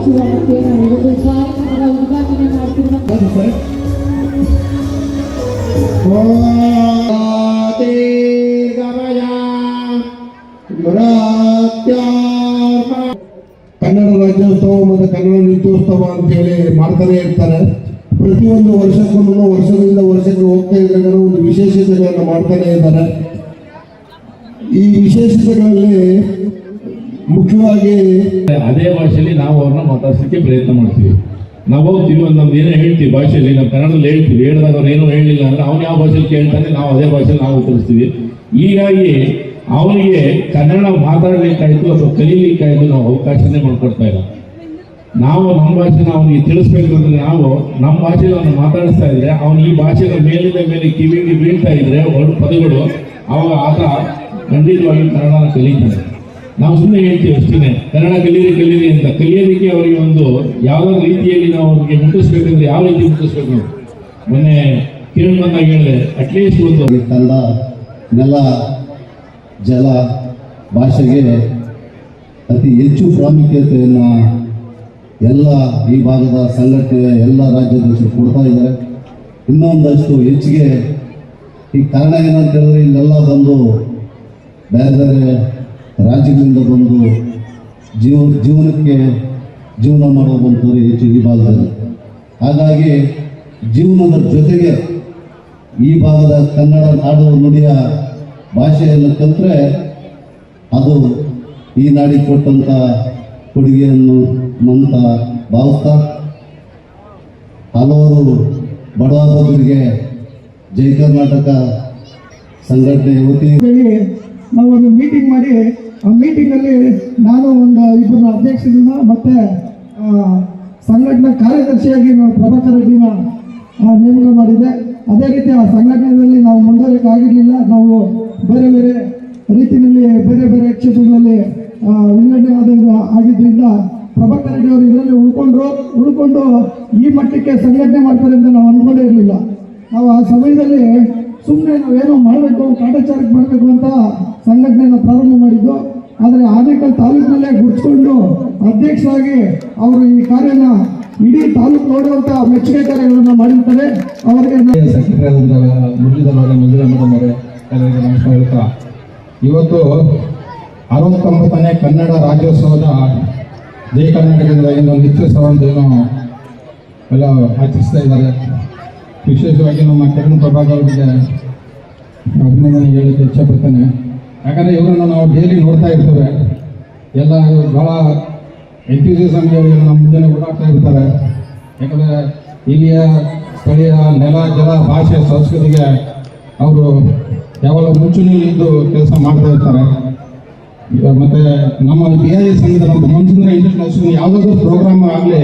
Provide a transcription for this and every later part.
ಹಚ್ಚುವ ಮತ್ತು ಒಂದು ಕಾರ್ಯಕ್ರಮದ ಉದ್ಘಾಟನೆ ಮಾಡ್ತಿರುವ ಕನ್ನಡ ರಾಜ್ಯೋತ್ಸವ ಮತ್ತು ಕನ್ನಡ ನೃತ್ಯೋತ್ಸವ ಅಂತ ಹೇಳಿ ಮಾಡ್ತಾನೆ ಇರ್ತಾರೆ. ಪ್ರತಿಯೊಂದು ವರ್ಷಕ್ಕೊಮ್ಮೆ ವರ್ಷದಿಂದ ವರ್ಷಕ್ಕೆ ಹೋಗ್ತಾ ಇದ್ದಾಗ ಒಂದು ವಿಶೇಷತೆಗಳನ್ನು ಮಾಡ್ತಾನೆ ಇದ್ದಾರೆ. ಈ ವಿಶೇಷತೆಗಳಲ್ಲಿ ಮುಖ್ಯವಾಗಿ ಅದೇ ಭಾಷೆಯಲ್ಲಿ ನಾವು ಅವ್ರನ್ನ ಮಾತಾಡ್ಸಲಿಕ್ಕೆ ಪ್ರಯತ್ನ ಮಾಡ್ತೀವಿ. ನಾವು ಹೋಗ್ತೀವಿ ಒಂದು ನಮ್ದು ಏನೋ ಹೇಳ್ತೀವಿ ಭಾಷೆಯಲ್ಲಿ, ನಾವು ಕನ್ನಡದಲ್ಲಿ ಹೇಳ್ತೀವಿ. ಹೇಳಿದಾಗ ಅವ್ರು ಏನೋ ಹೇಳಲಿಲ್ಲ ಅಂದ್ರೆ ಅವ್ನು ಯಾವ ಭಾಷೆಯಲ್ಲಿ ಕೇಳ್ತಾನೆ, ನಾವು ಅದೇ ಭಾಷೆಯಲ್ಲಿ ನಾವು ಉತ್ತರಿಸ್ತೀವಿ. ಹೀಗಾಗಿ ಅವನಿಗೆ ಕನ್ನಡ ಮಾತಾಡಲಿಕ್ಕಾಯ್ತು ಅಥವಾ ಕಲೀಲಿಕ್ಕಾಯ್ತು ನಾವು ಅವಕಾಶನೇ ಮಾಡ್ಕೊಡ್ತಾ ಇಲ್ಲ. ನಾವು ನಮ್ಮ ಭಾಷೆನ ಅವನಿಗೆ ತಿಳಿಸ್ಬೇಕು ಅಂದ್ರೆ ನಾವು ನಮ್ಮ ಭಾಷೆಯಲ್ಲಿ ಅವನು ಮಾತಾಡಿಸ್ತಾ ಇದ್ರೆ ಅವನು ಈ ಭಾಷೆನ ಮೇಲಿಂದ ಮೇಲೆ ಕಿವಿಗೆ ಬೀಳ್ತಾ ಇದ್ರೆ ಒಳ್ಳೆ ಪದಗಳು ಅವಾಗ ಆತ ಖಂಡಿತವಾಗಿ ಕನ್ನಡನ ಕಲಿತಾನೆ. ನಾವು ಸುಮ್ಮನೆ ಹೇಳ್ತೀವಿ ಅಷ್ಟೇ, ಕನ್ನಡ ಕಲೀರಿ ಅಂತ. ಕಲಿಯೋದಕ್ಕೆ ಅವರಿಗೆ ಒಂದು ಯಾವುದಾದ್ರು ರೀತಿಯಲ್ಲಿ ನಾವು ಅವ್ರಿಗೆ ಮುಟ್ಟಿಸ್ಬೇಕಂದ್ರೆ ಯಾವ ರೀತಿ ಮುಟ್ಟಿಸ್ಬೇಕು? ಮೊನ್ನೆ ಕಿರಣ್ ಬಂದಾಗ ಹೇಳಿದೆ, ಅಟ್ಲೀಸ್ಟ್ ಒಂದು ಕನ್ನಡ ನೆಲ ಜಲ ಭಾಷೆಗೆ ಅತಿ ಹೆಚ್ಚು ಪ್ರಾಮುಖ್ಯತೆಯನ್ನು ಎಲ್ಲ ಈ ಭಾಗದ ಸಂಘಟನೆ ಎಲ್ಲ ರಾಜ್ಯಾಧ್ಯಕ್ಷರು ಕೊಡ್ತಾ ಇದ್ದಾರೆ. ಇನ್ನೊಂದಷ್ಟು ಹೆಚ್ಚಿಗೆ ಈ ಕಾರಣ ಏನಂತ ಹೇಳಿದ್ರೆ ಇಲ್ಲೆಲ್ಲ ಬಂದು ಬೇರೆ ಬೇರೆ ರಾಜ್ಯಗಳಿಂದ ಬಂದು ಜೀವನಕ್ಕೆ ಜೀವನ ಮಾಡೋದಂಥವ್ರು ಹೆಚ್ಚು ಈ ಭಾಗದಲ್ಲಿ. ಹಾಗಾಗಿ ಜೀವನದ ಜೊತೆಗೆ ಈ ಭಾಗದ ಕನ್ನಡ ನಾಡು ನುಡಿಯ ಭಾಷೆಯನ್ನು ಕಲಿತ್ರೆ ಅದು ಈ ನಾಡಿಗೆ ಕೊಟ್ಟಂಥ ಕೊಡುಗೆಯನ್ನು ಅಂತ ಭಾವಿಸ್ತಾ ಹಲವಾರು ಬಡವರಿಗೆ ಜೈ ಕರ್ನಾಟಕ ಸಂಘಟನೆ ವತಿಯಲ್ಲಿ ನಾವೊಂದು ಮೀಟಿಂಗ್ ಮಾಡಿ ಆ ಮೀಟಿಂಗಲ್ಲಿ ನಾನು ಒಂದು ಇಬ್ಬರು ಅಧ್ಯಕ್ಷರನ್ನ ಮತ್ತು ಸಂಘಟನಾ ಕಾರ್ಯದರ್ಶಿಯಾಗಿ ನಾವು ಪ್ರಭಾಕರ್ ರೆಡ್ಡಿನ ನೇಮಕ ಮಾಡಿದೆ. ಅದೇ ರೀತಿ ಆ ಸಂಘಟನೆಯಲ್ಲಿ ನಾವು ಮುಂದುವರಿಯಕ್ಕಾಗಿರಲಿಲ್ಲ. ನಾವು ಬೇರೆ ಬೇರೆ ರೀತಿಯಲ್ಲಿ ಬೇರೆ ಬೇರೆ ಕ್ಷೇತ್ರಗಳಲ್ಲಿ ವಿಂಗಡಣೆ ಆಗಿದ್ದರಿಂದ ಪ್ರಭಾಕರ್ ರೆಡ್ಡಿ ಅವರು ಇದರಲ್ಲಿ ಉಳ್ಕೊಂಡು ಈ ಮಟ್ಟಕ್ಕೆ ಸಂಘಟನೆ ಮಾಡ್ತಾರೆ ಅಂತ ನಾವು ಅಂದ್ಕೊಂಡೇ ಇರಲಿಲ್ಲ. ನಾವು ಆ ಸಮಯದಲ್ಲಿ ಸುಮ್ಮನೆ ನಾವೇನೋ ಮಾಡಬೇಕು, ಕಾಟಾಚಾರಕ್ಕೆ ಮಾಡಬೇಕು ಅಂತ ಸಂಘಟನೆಯನ್ನು ಪ್ರಾರಂಭ ಮಾಡಿದ್ದು. ಆದರೆ ಆನೇಕಲ್ ತಾಲೂಕಿನಲ್ಲೇ ಗುರುತಿಸ್ಕೊಂಡು ಅಧ್ಯಕ್ಷರಾಗಿ ಅವರು ಈ ಕಾರ್ಯನ ಇಡೀ ತಾಲೂಕು ನೋಡುವಂಥ ಮೆಚ್ಚುಗೆ ಕಾರ್ಯಗಳನ್ನು ಮಾಡಿರ್ತಾರೆ. ಅವರಿಗೆ ಹೇಳ್ತಾ ಇವತ್ತು 69ನೇ ಕನ್ನಡ ರಾಜ್ಯೋತ್ಸವದ ಜೈ ಕರ್ನಾಟಕದ ಏನೋ ನೃತ್ಯೋತ್ಸವ ಅಂತ ಏನೋ ಎಲ್ಲ ಆಚರಿಸ್ತಾ ಇದ್ದಾರೆ. ವಿಶೇಷವಾಗಿ ನಮ್ಮ ಕಿರಣ್ ಪ್ರಭಾಕರ್ ಅವರಿಗೆ ಅಭಿನಂದನೆ ಹೇಳಕ್ಕೆ ಇಚ್ಛಪಡ್ತೇನೆ. ಯಾಕಂದರೆ ಇವರನ್ನು ನಾವು ಡೈಲಿ ನೋಡ್ತಾ ಇರ್ತೇವೆ. ಎಲ್ಲ ಭಾಳ ಎಂಥೂಸಿಯಾಸಮ್ಗೆ ನಮ್ಮ ಮುಂದೆ ಓಡಾಡ್ತಾ ಇರ್ತಾರೆ. ಯಾಕಂದರೆ ಇಲ್ಲಿಯ ಸ್ಥಳೀಯ ನೆಲ ಜಲ ಭಾಷೆ ಸಂಸ್ಕೃತಿಗೆ ಅವರು ಯಾವಾಗ ಮುಂಚೂಣಿಯಲ್ಲಿದ್ದು ಕೆಲಸ ಮಾಡ್ತಾ ಇರ್ತಾರೆ. ಮತ್ತು ನಮ್ಮ BIA ಸಂಘದ ನಮ್ಮ ಮಂಜುಂದ್ರ ಇಂಟರ್ನ್ಯಾಷನಲ್ ಯಾವುದಾದ್ರೂ ಪ್ರೋಗ್ರಾಮ್ ಆಗಲಿ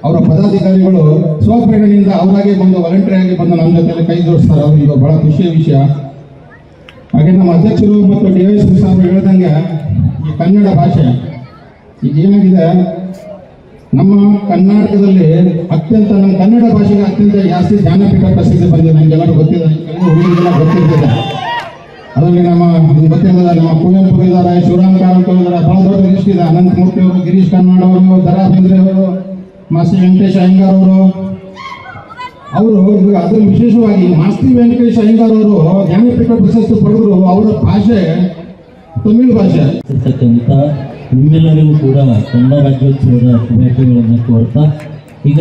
ಅವರ ಪದಾಧಿಕಾರಿಗಳು ಸ್ವಪ್ರೇರಣೆಯಿಂದ ಅವರಾಗೆ ಬಂದು ವಾಲಂಟಿಯರ್ ಆಗಿ ಬಂದು ನಮ್ಮ ಜೊತೆ ಕೈ ಜೋಡಿಸ್ತಾರೆ. ಅವ್ರಿಗೆ ಬಹಳ ಖುಷಿಯ ವಿಷಯ. ಹಾಗೆ ನಮ್ಮ ಅಧ್ಯಕ್ಷರು ಮತ್ತು DIS ಸಾಹೇಬರು ಹೇಳ್ದಂಗೆ ಈ ಕನ್ನಡ ಭಾಷೆ ಈಗ ಏನಾಗಿದೆ, ನಮ್ಮ ಕರ್ನಾಟಕದಲ್ಲಿ ಅತ್ಯಂತ ನಮ್ಮ ಕನ್ನಡ ಭಾಷೆಗೆ ಅತ್ಯಂತ ಜಾಸ್ತಿ ಜ್ಞಾನಪೀಠ ಪ್ರಸಿದ್ಧಿ ಬಂದಿದೆ. ನಮಗೆಲ್ಲರೂ ಗೊತ್ತಿದೆ, ಹುಡುಗರಿಗೆಲ್ಲ ಗೊತ್ತಿರ್ತದೆ. ಅದರಲ್ಲಿ ಗೊತ್ತಿರ್ತದೆ ನಮ್ಮ ಕುವೆಂಪು ಇದ್ದಾರೆ, ಶಿವರಾಮ್ ಕಾರಂತರು ಇದ್ದಾರೆ, ಬಹಳ ದೊಡ್ಡ ಲಿಸ್ಟ್ ಇದೆ. ಅನಂತಮೂರ್ತಿ ಅವರು, ಗಿರೀಶ್ ಕರ್ನಾಡ್ ಅವರು, ದರಾ ಬೇಂದ್ರೆ ಅವರು, ಮಾಸ್ತಿ ವೆಂಕಟೇಶ್ ಅಯ್ಯಂಗಾರ್ ಅವರು ಅದ್ರ ವಿಶೇಷವಾಗಿ ಮಾಸ್ತಿ ವೆಂಕಟೇಶ್ ಅಯ್ಯಂಗಾರ್ ಅವರು ಜ್ಞಾನಪೀಠ ಪ್ರಶಸ್ತಿ ಪಡೆದರು. ಅವರ ಭಾಷೆ ತಮಿಳು ಭಾಷೆ. ನಿಮ್ಮೆಲ್ಲರಿಗೂ ಕೂಡ ಕನ್ನಡ ರಾಜ್ಯೋತ್ಸವದ ಶುಭಾಶಯಗಳನ್ನು ಕೋರ್ತಾ, ಈಗ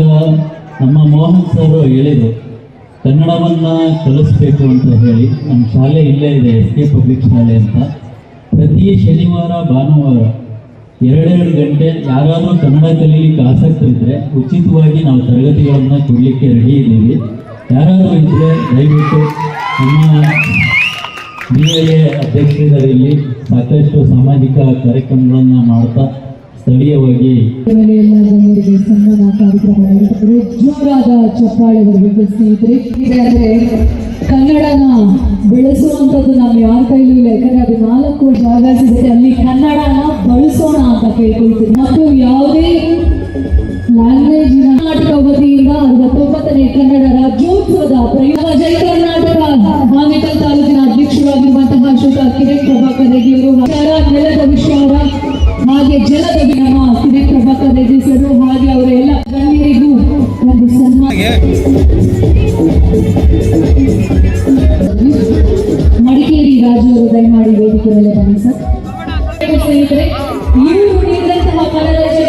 ನಮ್ಮ ಮೋಹನ್ ಸರ್ ಹೇಳಿದರು ಕನ್ನಡವನ್ನು ಕಲಿಸ್ಬೇಕು ಅಂತ ಹೇಳಿ. ನಮ್ಮ ಶಾಲೆ ಇಲ್ಲೇ ಇದೆ, SK ಪಬ್ಲಿಕ್ ಶಾಲೆ ಅಂತ. ಪ್ರತಿ ಶನಿವಾರ ಭಾನುವಾರ 2 ಗಂಟೆ ಯಾರಾದರೂ ಕನ್ನಡ ಕಲೀಲಿಕ್ಕೆ ಆಸಕ್ತಿ ಇದ್ದರೆ ಉಚಿತವಾಗಿ ನಾವು ತರಗತಿಗಳನ್ನು ಕೊಡಲಿಕ್ಕೆ ರೆಡಿ ಇದ್ದೀವಿ. ಯಾರಾದರೂ ಇದ್ದರೆ ದಯವಿಟ್ಟು ನಮ್ಮ BIA ಅಧ್ಯಕ್ಷರಲ್ಲಿ ಸಾಕಷ್ಟು ಸಾಮಾಜಿಕ ಕಾರ್ಯಕ್ರಮಗಳನ್ನು ಮಾಡ್ತಾ ಸ್ಥಳೀಯವಾಗಿ ಜೋರಾದ ಚಪ್ಪಾಳೆ ಬರಬೇಕು ಸ್ನೇಹಿತರೆ. ಅಂದರೆ ಕನ್ನಡನ ಬೆಳೆಸುವಂಥದ್ದು ನಮ್ಮ ಯಾರ ಕೈಲೂ ಇಲ್ಲ. ಯಾಕಂದರೆ ಅದು 4 ಜಾಗ ಸಿಗುತ್ತೆ, ಅಲ್ಲಿ ಕನ್ನಡನ ಬಳಸೋಣ ಅಂತ ಕೇಳ್ಕೊಳ್ತೀವಿ. ಮತ್ತು ಯಾವುದೇ ಲ್ಯಾಂಗ್ವೇಜ್ ಕರ್ನಾಟಕ ವತಿಯಿಂದ 69ನೇ ಕನ್ನಡ ರಾಜ್ಯೋತ್ಸವದ ಪ್ರಯುಕ್ತ ಜೈ ಕರ್ನಾಟಕ ಆನೇಕಲ್ ತಾಲೂಕಿನ ಅಧ್ಯಕ್ಷರಾಗಿರುವಂತಹ ಶ್ರೀಯುತ ಕಿರಣ್ ಪ್ರಭಾಕರ್ ರೆಡ್ಡಿ ಅವರು ನೆಲದ ವಿಷಯ ಹಾಗೆ ಜಲದ ನಮ್ಮ ಕಿರಣ್ ಪ್ರಭಾಕರ್ ರೆಡ್ಡಿ ಸರ್ ಹಾಗೆ ಸ್ನೇಹಿತರೆ. ಇವರು ನೀಡಿದಂತಹ ಕನ್ನಡ ಜೊತೆ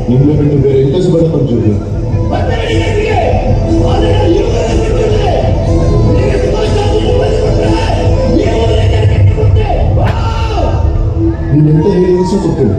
ನಿಮ್ಮನ್ನು ಬಿಟ್ಟು ಬೇರೆ ಇಂಟ್ರೆಸ್ಟ್ ಬೇಡ ಪಂಚು. ನೀವೆಂತ ಹೇಳಿ ಕೊಡ್ತೇನೆ.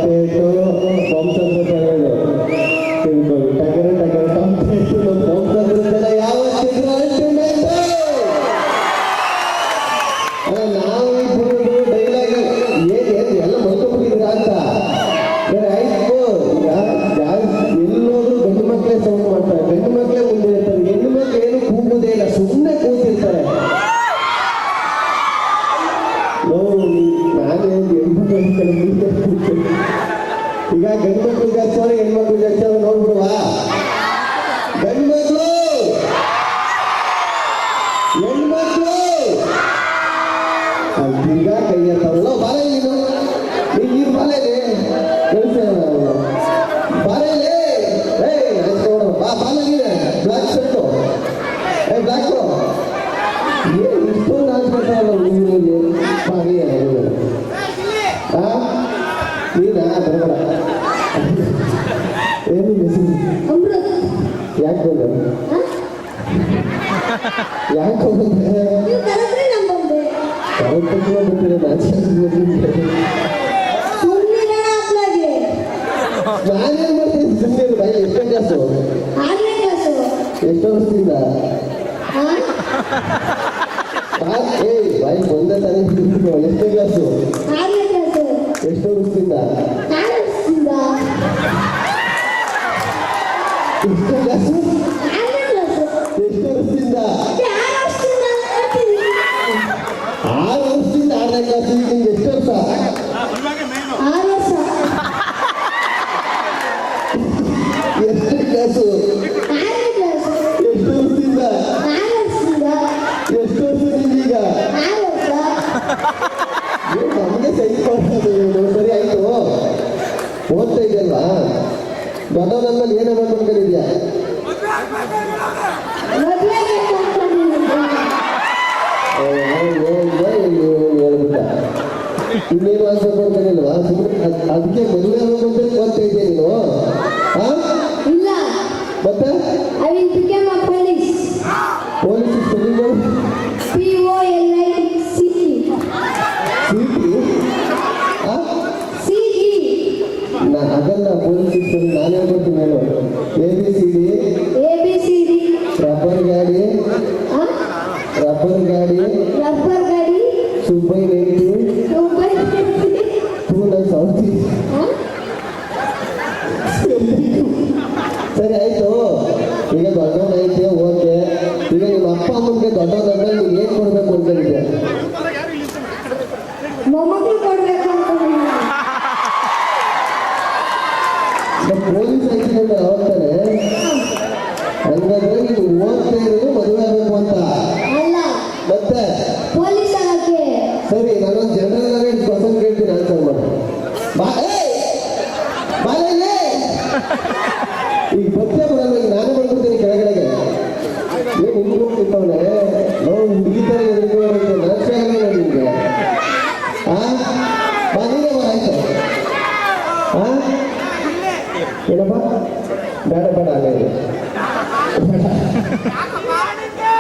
ಟೊಮೆಟೊ ವಂಶಂದ್ರ ಟಗರು ಟೊಮೆಟೊ ವಂಶಂದ್ರ ಯಾವತ್ತಿದ್ರು ಅಲ್ಟಿಮೇಟ್. ನಾವು ಡೈಲಾಗ್ ಏನು ಎಲ್ಲ ಮಲ್ಕೊಂಡ್ಬಿಟ್ಟಿದ್ರ ಅಂತ ಆಯ್ತು. ಈಗ ಎಲ್ಲೋದ್ರು ಗಂಡು ಮಕ್ಕಳೇ ಸೌಂಡ್ ಮಾಡ್ತಾರೆ, ಗಂಡು ಮಕ್ಕಳೇ ಮುಂದೆ ಇರ್ತಾರೆ, ಹೆಣ್ಣು ಮಕ್ಕಳು ಏನು ಕೂಗುವುದೇ ಇಲ್ಲ, ಸುಮ್ಮನೆ ಕೂತಿರ್ತಾರೆ. ಈಗ ಗಂಡು ಮಕ್ಕಳು ಜಾಸ್ತಿ ಹೆಣ್ಮಕ್ಳು ಜಾಸ್ತಿ ನೋಡ್ಬಿಡುವ. ಗಂಡು ಮಕ್ಕಳು ಹೆಣ್ಮಕ್ಳು ಈಗ ಕೈ ಎತ್ತಾವಲ್ಲ ಬಾಲೆ ನೀನು ಈ ಬಾಲೆನೆ ಬಾಲೆಲೆ ಬಾ ಬಾಲಗಿದೆ ಬ್ಲಾಕ್ ಶರ್ಟು ಬ್ಲಾಕ್ ಇಷ್ಟೊಂದು ಹಾಕ್ಬಿಟ್ಟಾರಲ್ಲ ಊರಿಗೆ ಬಾಗಿ ನೀನಾ ಬರಬೇಡ ಏನು ಯಾಕೆ ಬಂದ ಯಾಕೆ ಹೋಗುತ್ತೆ ನಾನೇನ್ ಮಾಡ್ತೀನಿ ಸುಮ್ಮನೆ ಬಾಯಿ ಎಷ್ಟೇ ಕ್ಲಾಸು ಎಷ್ಟೋ ವರ್ಷದಿಂದ ಬಾಯಿ ಒಂದೇ ತಾನೇ ಎಷ್ಟೇ ಕ್ಲಾಸು ಎಷ್ಟೋ ವರ್ಷದಿಂದ ಎಷ್ಟೋ ಕ್ಲಾಸು ಎಷ್ಟು ವರ್ಷದಿಂದ 6 ವರ್ಷದಿಂದ 6ನೇ ಕ್ಲಾಸ್ ನಿಮ್ಗೆ ಎಷ್ಟು ವರ್ಷ ಎಷ್ಟು ಕ್ಲಾಸು ಎಷ್ಟು ವರ್ಷದಿಂದ ಎಷ್ಟು ವರ್ಷ ನಿಮ್ಗೀಗ ನಮಗೆ ಸೈನ್ ಮಾಡೋದು ಸರಿ ಆಯ್ತು. ಓದ್ತಾ ಇದೆಯಲ್ವಾ ದೊಡ್ಡವನಂದಲ್ಲಿ ಏನೇನು ಅನ್ಕೊಂಡಿದ್ಯಾ? ಹೇಳ್ಬಿಟ್ಟ ಇನ್ನೇನು ಅನ್ಸೋದು ಅಂತಾನಿಲ್ವಾ? ಅದಕ್ಕೆ ಮದುವೆ ಆಗೋದಂತ ಓದ್ತಾ ಇದೆಯಾ ನೀನು? ಮತ್ತೆ ಪೊಲೀಸ್ ಅದಲ್ಲ ಪೊಲೀಸ್ ನಾನು ಹೇಳ್ಕೊಡ್ತೀನಿ ಹೇಳು. ABCD ರಬ್ಬರ್ ಗಾಡಿ ಸುಬ್ಬೈ ಸೌತಿ. ಸರಿ ಆಯ್ತು. ಈಗ ದೊಡ್ಡವನೈತೆ ಓಕೆ. ಈಗ ನಿಮ್ಮ ಅಪ್ಪ ಅಮ್ಮನಿಗೆ ದೊಡ್ಡವನಂದ್ರೆ ನೀವು ಏನ್ ಕೊಡ್ಬೇಕು ಅನ್ಕೊಂಡಿದ್ದೆ? ಪೊಲೀಸ್ ಆಕ್ಸಿಡೆಂಟ್ ಅವತ್ತಾನೆ ಹಂಗಾದ್ರೆ ನೀನು ಓದ್ತಾ ಇರೋದು ಮದುವೆ ಆಗಬೇಕು ಅಂತ ಮತ್ತೆ ಸರಿ. ನಾನೊಂದು ಜನರಲ್ ನಾಲೆಡ್ಜ್ ಕ್ವಶನ್ ಕೇಳ್ತೀನಿ, ಆನ್ಸರ್ ಮಾಡು. ಈಗ ಬಚ್ಚೆ ಬರಲ್ಲ, ಈಗ ನಾನೇ ಬಂದ್ಬಿಡ್ತೀನಿ ಕೆಳಗಡೆಗೆ. ಏನು ಹಿಂಗೆ ಹೋಗ್ತಿರ್ತವನೆ ನಾವು ಹುಡುಗಿ ತರ ಎದುರುಗೋಕೆ ನಾಚೆ ಆಗಲ್ಲ ನಿಮಗೆ. ನೀನೇ ಬರ ಆಯ್ತು. ಏನಪ್ಪ ಬೇಡ ಅಲ್ಲೇ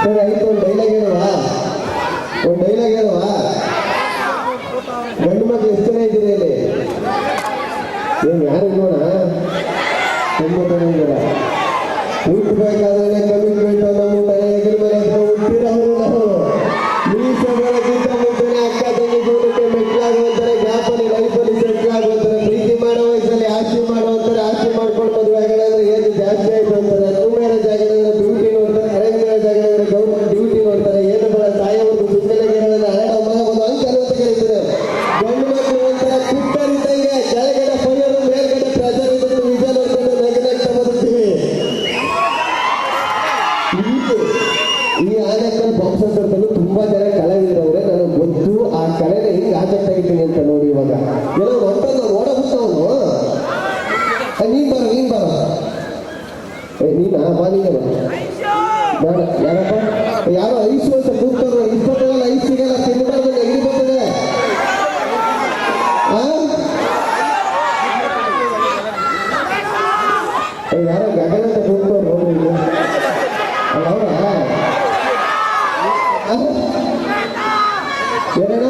ಸರಿ ಆಯ್ತು. ಒಂದು ಡೈಲಾಗ್ ಹೇಳುವ. ಗಂಡು ಮಕ್ಕಳು ಎಷ್ಟು ಜನ ಇದ್ದೀರಿ ಇಲ್ಲಿ? ಏನು ಯಾರು ನೋಡ ತುಂಬ ಜನ ಹುಟ್ಟಬೇಕಾದ್ರೆ ಕಮಿಟ್ಮೆಂಟ್ ನಮ್ಮ ಎದುರು ಮೇಲೆ ಹುಟ್ಟಿರೋರು ನಾವು. ಮೀಸೆಗಳಕ್ಕಿಂತ ಮುಂಚೆನೆ ಅಕ್ಕ ತಂಗಿ ಜೀವನಕ್ಕೆ ಮೆಟ್ಲಾಗುವಂತಾರೆ, ಗ್ಯಾಪಲ್ಲಿ ಲೈಫಲ್ಲಿ ಸೆಟ್ಲ್ ಆಗುವಂತಾರೆ, ಪ್ರೀತಿ ಮಾಡೋ ವಯಸ್ಸಲ್ಲಿ ಆಸ್ತಿ ಮಾಡುವಂತಾರೆ, ಆಸ್ತಿ ಮಾಡ್ಕೊಂಡು ಮದುವೆ ಆಗಿದ್ರೆ ಏನು ಜಾಸ್ತಿ ಆಯ್ತು ಅಂತಾರೆ, ಲವ್ ಮ್ಯಾರೇಜ್ ಆಗಿದ್ರೆ ಡ್ಯೂಟಿ ನೋಡ್ತಾರೆ, ಅರೇಂಜ್ ಮ್ಯಾರೇಜ್ ಆಗಿದ್ರೆ ಗೌರ್ಮೆಂಟ್ ಡ್ಯೂಟಿ ನೋಡ್ತಾರೆ, ಏನು ಬೇಡ ತಾಯಿಯವ್ರದ್ದು ಸುಮ್ಮನೆ ಹಳೆ ಮಗ ಒಂದು ಅಂಕಲ್ ಅಂತ ಕರೀತಾರೆ. ಗಂಡು ಮಕ್ಕಳು ಒಂಥರ ಕುಕ್ಕರ್ ಇದ್ದಂಗೆ ಕೆಳಗಡೆ ಫೈರ್ ಮೇಲ್ಗಡೆ ಪ್ರೆಷರ್ ಇದ್ದು ನಿಜ ನೋಡ್ಕೊಂಡು ನಗ್ನಗ್ತಾ ಬದುಕ್ತೀವಿ. ಈ ಆನೆಕಲ್ ಬಾಂಬ್ಸಂತರದಲ್ಲೂ ತುಂಬಾ ಜನ ಕಲಾವಿದರವ್ರೆ. ನನಗೆ ಗೊತ್ತು ಆ ಕಲೆನ ಹಿಂಗೆ ಆಚೆ ತೆಗಿತೀನಿ ಅಂತ ನೋಡಿ. ಇವಾಗ ಏನೋ ಹೊಂಟಲ್ಲ ನೋಡಬಿಟ್ಟವನು ನೀನ್ ಬರ ನೀನಾ ಬಾನಿಗೆ ಬೇಡ. ಯಾರಪ್ಪ ಯಾರೋ ಐಸು ಅಂತ ಕೂಗ್ತಾರೋ, ಇಸ್ಕೊತಾರಲ್ಲ ಐಸ್ ಸಿಗಲ್ಲ, ತಿನ್ಬಾರ್ದು ನೆಗಡಿ ಬರ್ತದೆ. ಯಾರೋ ಗಗನ ಅಂತ ಕೂಗ್ತಾರೋ ನೋಡ್ರಿ. ಹೌದಾ ಏನೇನ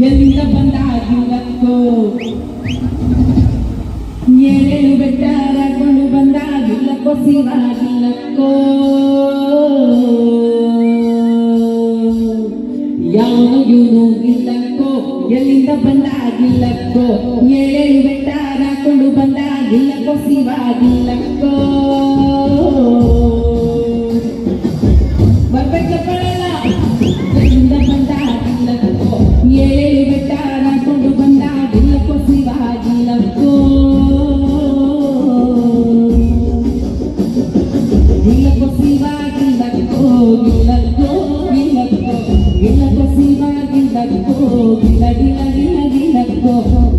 ಎಲ್ಲಿಂದ ಬಂದಾಗಿಲ್ಲಕ್ಕೋ ಏಳೇಳು ಬೆಟ್ಟ ರಾಕೊಂಡು ಬಂದಾಗಿಲ್ಲಕ್ಕೋ ಶಿವಾಗಿಲ್ಲಕ್ಕೋ ಯಾವನು ಇವನು ಇಲ್ಲಕ್ಕೋ ಎಲ್ಲಿಂದ ಬಂದಾಗಿಲ್ಲಕ್ಕೋ ಏಳೇಳು ಬೆಟ್ಟ ರಾಕೊಂಡು ಬಂದಾಗಿಲ್ಲಕ್ಕೋ ಶಿವಾಗಿಲ್ಲಕ್ಕೋ ಬರ್ಬೇಕಲ್ಲ ಎಲ್ಲಿಂದ ಬಂದಾಗಿಲ್ಲಕ್ಕೋ ಏಳೇಳು ಬೆಟ್ಟ ರಾಕೊಂಡು ಬಂದಾಗಿಲ್ಲಕ್ಕೋ ಶಿವಾಗಿಲ್ಲಕ್ಕೋ ಇಲ್ಲಕ್ಕೋ ಶಿವಾಗಿಲ್ಲಕ್ಕೋ ಇಲ್ಲಕ್ಕೋ ಇಲ್ಲಕ್ಕೋ ಇಲ್ಲಕ್ಕೋ ಶಿವಾಗಿಲ್ಲಕ್ಕೋ ಗಿಲ ಗಿಲ ಗಿಲ ಗಿಲಕ್ಕೋ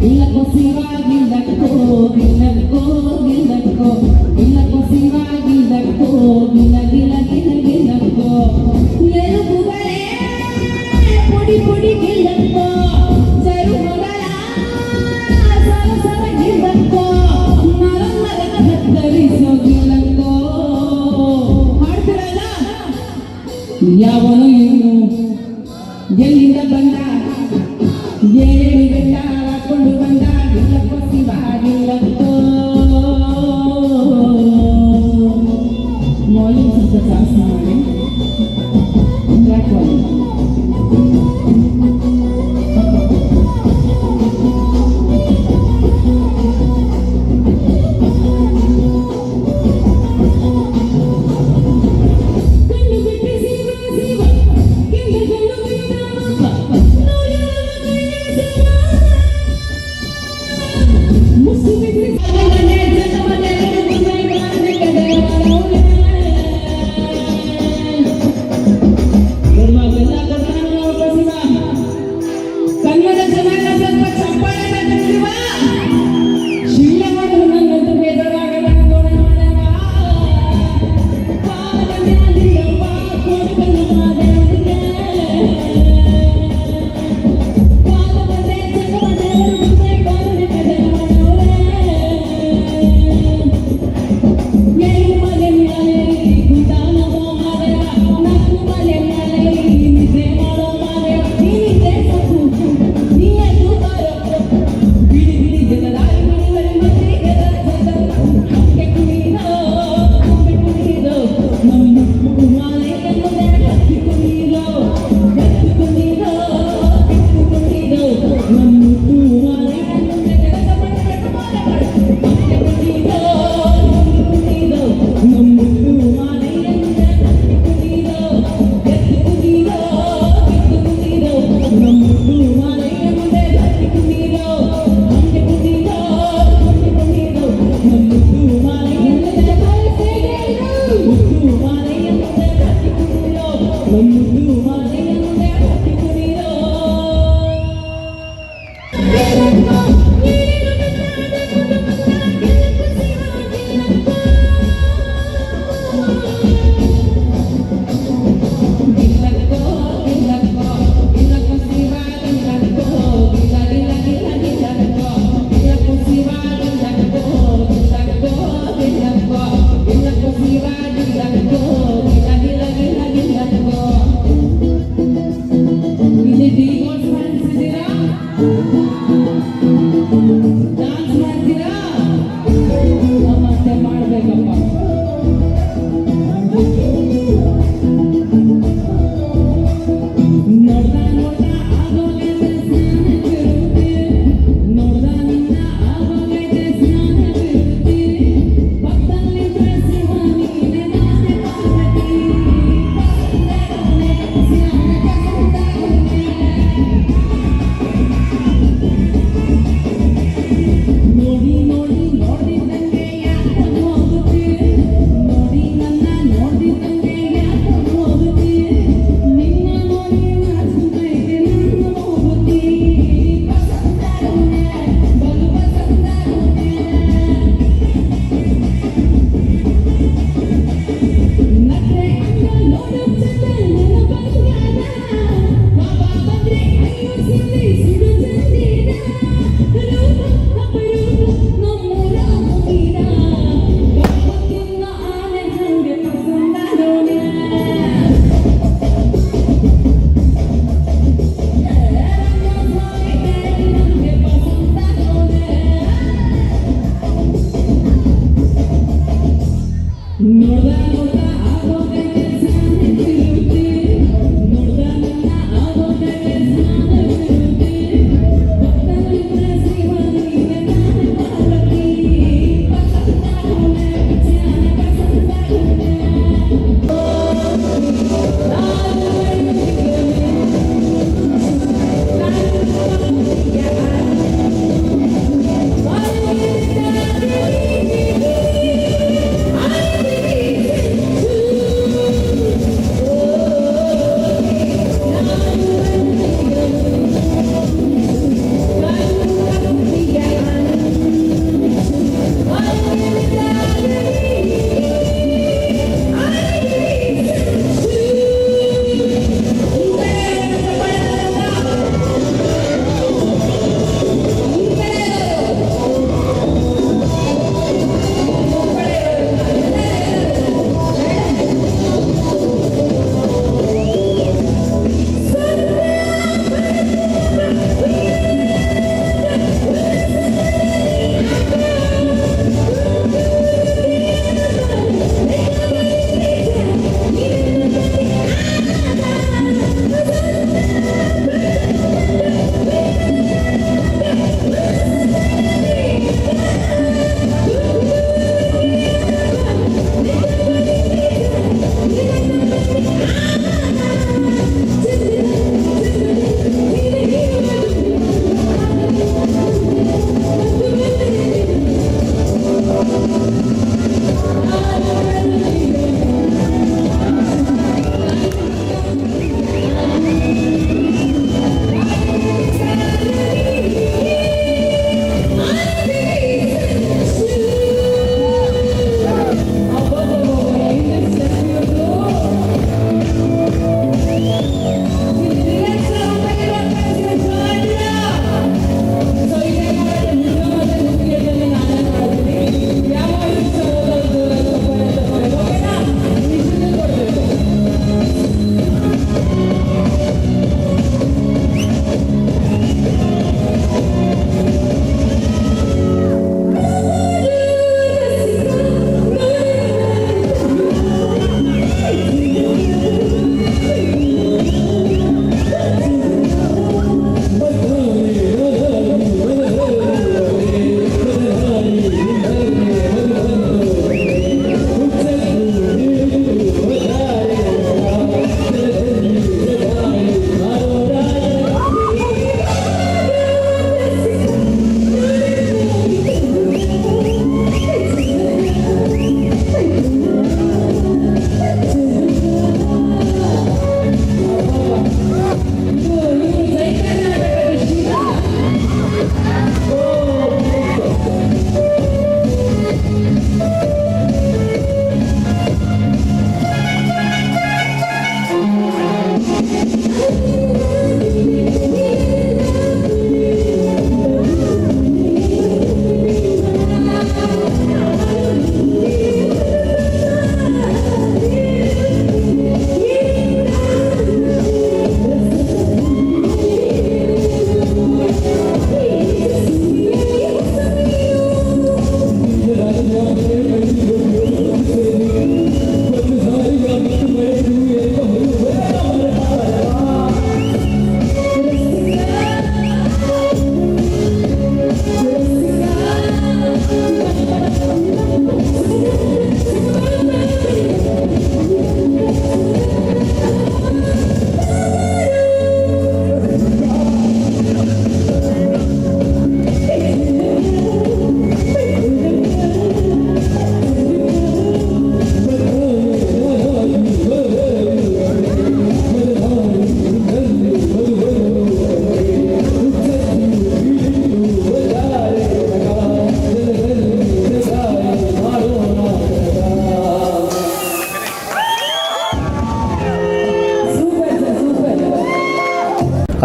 ಇಲ್ಲಕ್ಕೋ ಶಿವಾಗಿಲ್ಲಕ್ಕೋ ಗಿಲಕ್ಕೋ ಗಿಲಕ್ಕೋ ಇಲ್ಲಕ್ಕೋ ಶಿವಾಗಿಲ್ಲಕ್ಕೋ ಗಿಲ ಗಿಲ ಗಿಲ ಗಿಲಕ್ಕೋ ಎಲುಬುಗಳೇ ಪುಡಿ ಪುಡಿ ಗಿಲ್ಲಕ್ಕೋ ಚರುಮಗಳ ಸರ ಸರ ಗಿಲ್ಲಕ್ಕೋ ನರ ನರ ಕತ್ತರಿಸೋ ಗಿಲ್ಲಕ್ಕೋ ಮಾಡ್ತಿರಲ್ಲ ಯಾವನು ಇವನು ಎಲ್ಲಿಂದ ಬಂದ ಏಳು ಬೆಟ್ಟ ಹಾಕೊಂಡು ಬಂದ ಇಲ್ಲಕ್ಕೋ ಶಿವಾಗಿಲ್ಲಕ್ಕೋ ವಾಲ್ಯೂಮ್ ಸ್ವಲ್ಪ ಜಾಸ್ತಿ ಮಾಡಿ ಟ್ರ್ಯಾಕ್ ವಾಲ್ಯೂಮ್ ಕಣ್ಣು ಬಿಟ್ಟು ಶಿವ ಶಿವ ಕೆಂಗಗಳು ಬಿಟ್ಟ ಮುಸ್ಸು ಬಿಟ್ಟು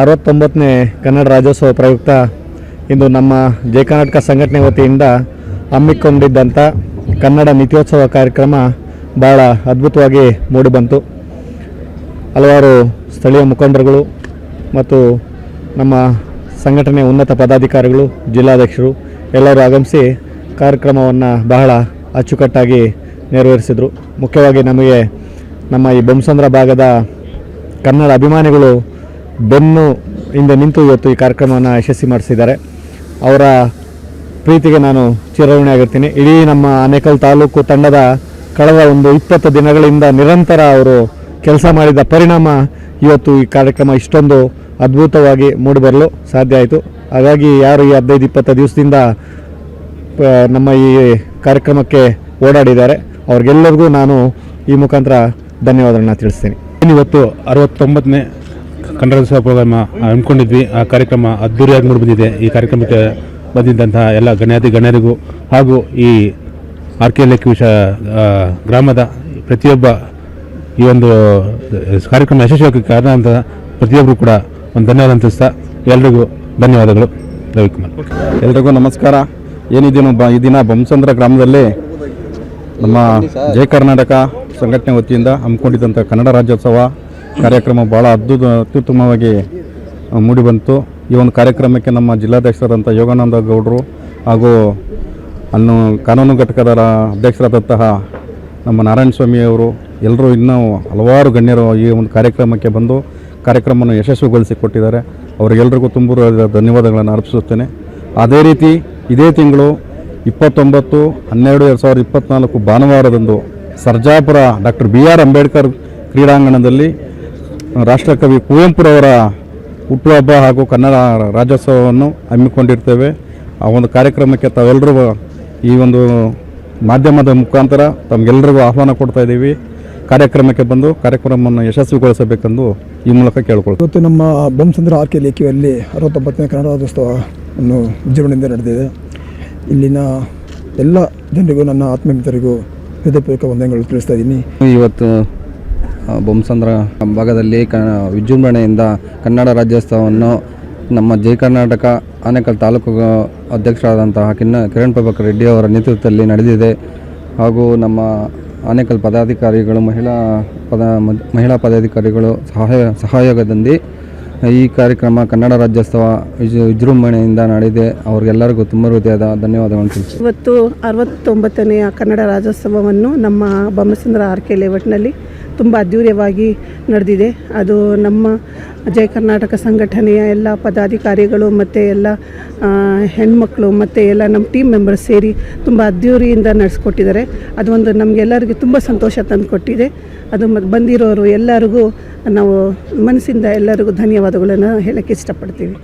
69ನೇ ಕನ್ನಡ ರಾಜ್ಯೋತ್ಸವ ಪ್ರಯುಕ್ತ ಇಂದು ನಮ್ಮ ಜಯ ಕರ್ನಾಟಕ ಸಂಘಟನೆ ವತಿಯಿಂದ ಹಮ್ಮಿಕೊಂಡಿದ್ದಂಥ ಕನ್ನಡ ನಿತ್ಯೋತ್ಸವ ಕಾರ್ಯಕ್ರಮ ಭಾಳ ಅದ್ಭುತವಾಗಿ ಮೂಡಿಬಂತು. ಹಲವಾರು ಸ್ಥಳೀಯ ಮುಖಂಡರುಗಳು ಮತ್ತು ನಮ್ಮ ಸಂಘಟನೆಯ ಉನ್ನತ ಪದಾಧಿಕಾರಿಗಳು, ಜಿಲ್ಲಾಧ್ಯಕ್ಷರು ಎಲ್ಲರೂ ಆಗಮಿಸಿ ಕಾರ್ಯಕ್ರಮವನ್ನು ಬಹಳ ಅಚ್ಚುಕಟ್ಟಾಗಿ ನೆರವೇರಿಸಿದರು. ಮುಖ್ಯವಾಗಿ ನಮಗೆ ನಮ್ಮ ಈ ಬೊಮ್ಮಸಂದ್ರ ಭಾಗದ ಕನ್ನಡ ಅಭಿಮಾನಿಗಳು ಬೆನ್ನು ಹಿಂದೆ ನಿಂತು ಇವತ್ತು ಈ ಕಾರ್ಯಕ್ರಮವನ್ನು ಯಶಸ್ವಿ ಮಾಡಿಸಿದ್ದಾರೆ. ಅವರ ಪ್ರೀತಿಗೆ ನಾನು ಚಿರಋಣಿಯಾಗಿರ್ತೀನಿ. ಇಡೀ ನಮ್ಮ ಆನೇಕಲ್ ತಾಲೂಕು ತಂಡದ ಕಳೆದ ಒಂದು 20 ದಿನಗಳಿಂದ ನಿರಂತರ ಅವರು ಕೆಲಸ ಮಾಡಿದ ಪರಿಣಾಮ ಇವತ್ತು ಈ ಕಾರ್ಯಕ್ರಮ ಇಷ್ಟೊಂದು ಅದ್ಭುತವಾಗಿ ಮೂಡಿಬರಲು ಸಾಧ್ಯ ಆಯಿತು. ಹಾಗಾಗಿ ಯಾರು ಈ 15-20 ದಿವಸದಿಂದ ನಮ್ಮ ಈ ಕಾರ್ಯಕ್ರಮಕ್ಕೆ ಓಡಾಡಿದ್ದಾರೆ ಅವ್ರಿಗೆಲ್ಲರಿಗೂ ನಾನು ಈ ಮುಖಾಂತರ ಧನ್ಯವಾದಗಳನ್ನ ತಿಳಿಸ್ತೀನಿ. ಇವತ್ತು 69ನೇ ಕನ್ನಡ ರಾಜ್ಯೋತ್ಸವ ಪ್ರೋಗ್ರಾಮ ಹಮ್ಮಿಕೊಂಡಿದ್ವಿ. ಆ ಕಾರ್ಯಕ್ರಮ ಅದ್ದೂರಿಯಾಗಿ ಮೂಡಿ ಬಂದಿದೆ. ಈ ಕಾರ್ಯಕ್ರಮಕ್ಕೆ ಬಂದಿದ್ದಂತಹ ಎಲ್ಲ ಗಣ್ಯರಿಗೂ ಹಾಗೂ ಈ RK ಲೆಕ್ಕವಿಷ ಗ್ರಾಮದ ಪ್ರತಿಯೊಬ್ಬ ಈ ಒಂದು ಕಾರ್ಯಕ್ರಮ ಯಶಸ್ವಿಯಾಗಿ ಕಾರಣ ಅಂತ ಪ್ರತಿಯೊಬ್ಬರು ಕೂಡ ಒಂದು ಧನ್ಯವಾದ ತಿಳಿಸ್ತಾ ಎಲ್ರಿಗೂ ಧನ್ಯವಾದಗಳು. ರವಿಕುಮಾರ್. ಎಲ್ರಿಗೂ ನಮಸ್ಕಾರ. ಏನಿದೇನು ಈ ದಿನ ಬೊಮ್ಮಸಂದ್ರ ಗ್ರಾಮದಲ್ಲಿ ನಮ್ಮ ಜಯ ಕರ್ನಾಟಕ ಸಂಘಟನೆ ವತಿಯಿಂದ ಹಮ್ಮಿಕೊಂಡಿದ್ದಂಥ ಕನ್ನಡ ರಾಜ್ಯೋತ್ಸವ ಕಾರ್ಯಕ್ರಮ ಭಾಳ ಅತ್ಯುತ್ತಮವಾಗಿ ಮೂಡಿಬಂತು. ಈ ಒಂದು ಕಾರ್ಯಕ್ರಮಕ್ಕೆ ನಮ್ಮ ಜಿಲ್ಲಾಧ್ಯಕ್ಷರಾದಂಥ ಯೋಗಾನಂದ ಗೌಡರು ಹಾಗೂ ಕಾನೂನು ಘಟಕದ ಅಧ್ಯಕ್ಷರಾದಂತಹ ನಮ್ಮ ನಾರಾಯಣ ಸ್ವಾಮಿಯವರು ಎಲ್ಲರೂ ಇನ್ನೂ ಹಲವಾರು ಗಣ್ಯರು ಈ ಒಂದು ಕಾರ್ಯಕ್ರಮಕ್ಕೆ ಬಂದು ಕಾರ್ಯಕ್ರಮವನ್ನು ಯಶಸ್ವಿಗೊಳಿಸಿಕೊಟ್ಟಿದ್ದಾರೆ. ಅವರಿಗೆಲ್ಲರಿಗೂ ತುಂಬ ಧನ್ಯವಾದಗಳನ್ನು ಅರ್ಪಿಸುತ್ತೇನೆ. ಅದೇ ರೀತಿ ಇದೇ ತಿಂಗಳು 29/12/2024 ಭಾನುವಾರದಂದು ಸರ್ಜಾಪುರ ಡಾಕ್ಟರ್ BR ಅಂಬೇಡ್ಕರ್ ಕ್ರೀಡಾಂಗಣದಲ್ಲಿ ರಾಷ್ಟ್ರಕವಿ ಕುವೆಂಪುರವರ ಹುಟ್ಟುಹಬ್ಬ ಹಾಗೂ ಕನ್ನಡ ರಾಜ್ಯೋತ್ಸವವನ್ನು ಹಮ್ಮಿಕೊಂಡಿರ್ತೇವೆ. ಆ ಒಂದು ಕಾರ್ಯಕ್ರಮಕ್ಕೆ ತಾವೆಲ್ಲರೂ ಈ ಒಂದು ಮಾಧ್ಯಮದ ಮುಖಾಂತರ ತಮಗೆಲ್ಲರಿಗೂ ಆಹ್ವಾನ ಕೊಡ್ತಾ ಇದ್ದೀವಿ. ಕಾರ್ಯಕ್ರಮಕ್ಕೆ ಬಂದು ಕಾರ್ಯಕ್ರಮವನ್ನು ಯಶಸ್ವಿಗೊಳಿಸಬೇಕೆಂದು ಈ ಮೂಲಕ ಕೇಳ್ಕೊಳ್ತೀವಿ. ಇವತ್ತು ನಮ್ಮ ಬೊಮ್ಮಸಂದ್ರ RK ಲೇಖಿಯಲ್ಲಿ 69ನೇ ಕನ್ನಡ ರಾಜ್ಯೋತ್ಸವವನ್ನು ವಿಜೃಂಭಣೆಯಿಂದ ನಡೆದಿದೆ. ಇಲ್ಲಿನ ಎಲ್ಲ ಜನರಿಗೂ ನನ್ನ ಆತ್ಮೀಯರಿಗೂ ಹೃದಯಪೂರ್ವಕ ವಂದನೆಗಳು ತಿಳಿಸ್ತಾ ಇದ್ದೀನಿ. ಇವತ್ತು ಬೊಮ್ಮಸಂದ್ರ ಭಾಗದಲ್ಲಿ ವಿಜೃಂಭಣೆಯಿಂದ ಕನ್ನಡ ರಾಜ್ಯೋತ್ಸವವನ್ನು ನಮ್ಮ ಜಯ ಕರ್ನಾಟಕ ಆನೇಕಲ್ ತಾಲೂಕು ಅಧ್ಯಕ್ಷರಾದಂತಹ ಕಿರಣ್ ಪ್ರಭಾಕರ್ ರೆಡ್ಡಿ ಅವರ ನೇತೃತ್ವದಲ್ಲಿ ನಡೆದಿದೆ. ಹಾಗೂ ನಮ್ಮ ಆನೇಕಲ್ ಪದಾಧಿಕಾರಿಗಳು ಮಹಿಳಾ ಪದಾಧಿಕಾರಿಗಳು ಸಹಯೋಗದಲ್ಲಿ ಈ ಕಾರ್ಯಕ್ರಮ ಕನ್ನಡ ರಾಜ್ಯೋತ್ಸವ ವಿಜೃಂಭಣೆಯಿಂದ ನಡೆದಿದೆ. ಅವ್ರಿಗೆಲ್ಲರಿಗೂ ತುಂಬ ಹೃದಯದ ಧನ್ಯವಾದಗಳನ್ನು ತಿಳಿಸಿ. ಇವತ್ತು 69ನೇ ಕನ್ನಡ ರಾಜ್ಯೋತ್ಸವವನ್ನು ನಮ್ಮ ಬೊಮ್ಮಸಂದ್ರ RK ಲೇಔಟ್ನಲ್ಲಿ ತುಂಬ ಅದ್ಧೂರಿಯವಾಗಿ ನಡೆದಿದೆ. ಅದು ನಮ್ಮ ಜಯ ಕರ್ನಾಟಕ ಸಂಘಟನೆಯ ಎಲ್ಲ ಪದಾಧಿಕಾರಿಗಳು ಮತ್ತು ಎಲ್ಲ ಹೆಣ್ಮಕ್ಳು ಮತ್ತು ಎಲ್ಲ ನಮ್ಮ ಟೀಮ್ ಮೆಂಬರ್ಸ್ ಸೇರಿ ತುಂಬ ಅದ್ಧೂರಿಯಿಂದ ನಡೆಸ್ಕೊಟ್ಟಿದ್ದಾರೆ. ಅದು ಒಂದು ನಮಗೆಲ್ಲರಿಗೂ ತುಂಬ ಸಂತೋಷ ತಂದುಕೊಟ್ಟಿದೆ. ಅದು ಬಂದಿರೋರು ಎಲ್ಲರಿಗೂ ನಾವು ಮನಸ್ಸಿಂದ ಎಲ್ಲರಿಗೂ ಧನ್ಯವಾದಗಳನ್ನು ಹೇಳೋಕ್ಕೆ ಇಷ್ಟಪಡ್ತೀವಿ.